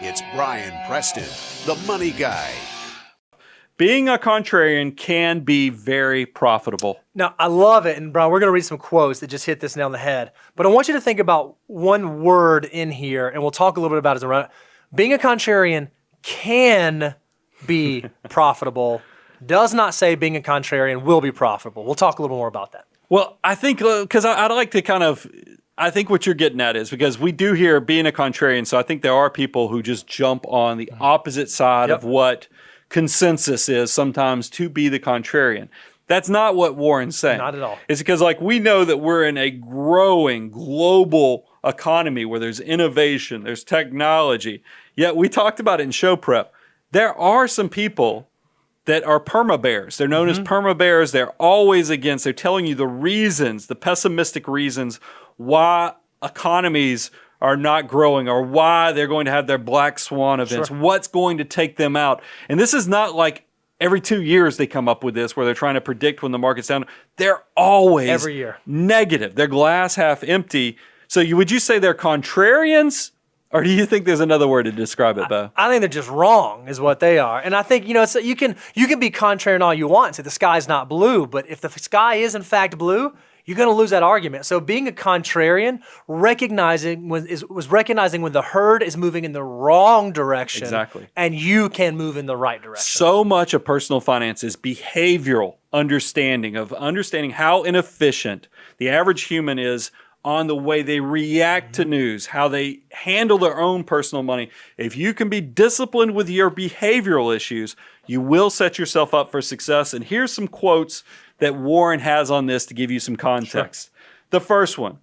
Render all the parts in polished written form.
It's Brian Preston, the money guy. Being a contrarian can be very profitable. Now, I love it. And Brian, we're going to read some quotes that just hit this nail on the head. But I want you to think about one word in here, and we'll talk a little bit about it. Being a contrarian can be profitable. Does not say being a contrarian will be profitable. We'll talk a little more about that. Well, I think, because I'd like to I think what you're getting at is because we do hear being a contrarian, so I think there are people who just jump on the opposite side of what consensus is sometimes to be the contrarian. That's not what Warren's saying. Not at all. It's because we know that we're in a growing global economy where there's innovation, there's technology. Yet we talked about it in show prep. There are some people that are perma-bears. They're known as perma-bears. They're always against. They're telling you the reasons, the pessimistic reasons why economies are not growing or why they're going to have their black swan events, what's going to take them out. And this is not like every 2 years they come up with this where they're trying to predict when the market's down. They're always every year negative. They're glass half empty. So would you say they're contrarians? Or do you think there's another word to describe it, Bo? I think they're just wrong is what they are. And I think, it's, you can be contrarian all you want and say the sky's not blue, but if the sky is in fact blue, you're going to lose that argument. So being a contrarian, recognizing when the herd is moving in the wrong direction, exactly, and you can move in the right direction. So much of personal finance is behavioral understanding how inefficient the average human is on the way they react to news, how they handle their own personal money. If you can be disciplined with your behavioral issues, you will set yourself up for success. And here's some quotes that Warren has on this to give you some context. Sure. The first one,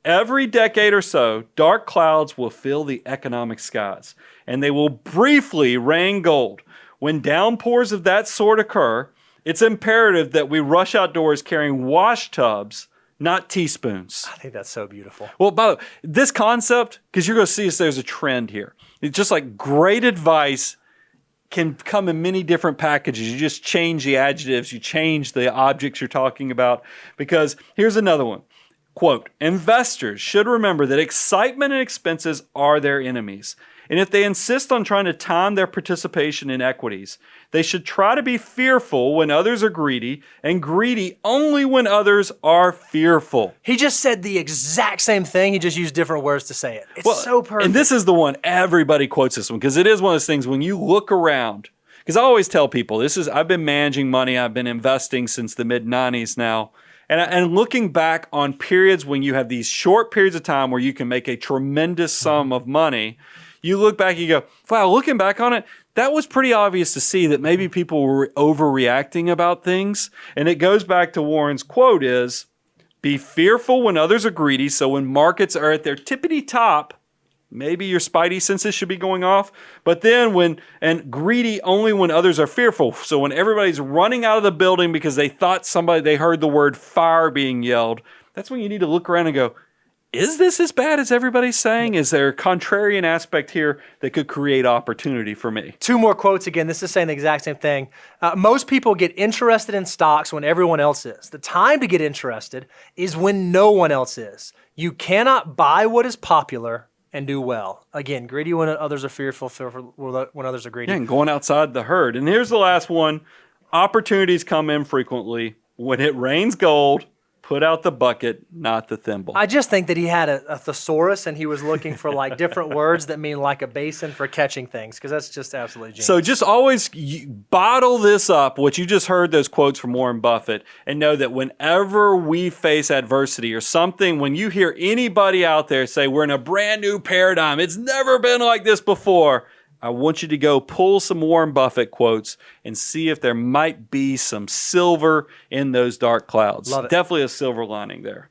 every decade or so, dark clouds will fill the economic skies, and they will briefly rain gold. When downpours of that sort occur, it's imperative that we rush outdoors carrying wash tubs, not teaspoons. I think that's so beautiful. Well, by the way, this concept, because you're going to see there's a trend here. It's just like great advice can come in many different packages. You just change the adjectives, you change the objects you're talking about. Because here's another one. Quote, investors should remember that excitement and expenses are their enemies. And if they insist on trying to time their participation in equities, they should try to be fearful when others are greedy and greedy only when others are fearful. He just said the exact same thing. He just used different words to say it. It's so perfect. And this is the one, everybody quotes this one because it is one of those things when you look around, because I always tell people, I've been managing money, I've been investing since the mid-90s now. And looking back on periods when you have these short periods of time where you can make a tremendous sum of money, you look back and you go, wow, looking back on it, that was pretty obvious to see that maybe people were overreacting about things. And it goes back to Warren's quote is, be fearful when others are greedy. So when markets are at their tippity top, maybe your spidey senses should be going off. But then and greedy only when others are fearful. So when everybody's running out of the building because they thought they heard the word fire being yelled, that's when you need to look around and go, is this as bad as everybody's saying? Is there a contrarian aspect here that could create opportunity for me? Two more quotes again. This is saying the exact same thing. Most people get interested in stocks when everyone else is. The time to get interested is when no one else is. You cannot buy what is popular and do well. Again, greedy when others are fearful when others are greedy. Yeah, and going outside the herd. And here's the last one. Opportunities come infrequently. When it rains gold, put out the bucket, not the thimble. I just think that he had a thesaurus and he was looking for different words that mean like a basin for catching things, because that's just absolutely genius. So just always bottle this up, what you just heard, those quotes from Warren Buffett, and know that whenever we face adversity or something, when you hear anybody out there say we're in a brand new paradigm, it's never been like this before, I want you to go pull some Warren Buffett quotes and see if there might be some silver in those dark clouds. Love it. Definitely a silver lining there.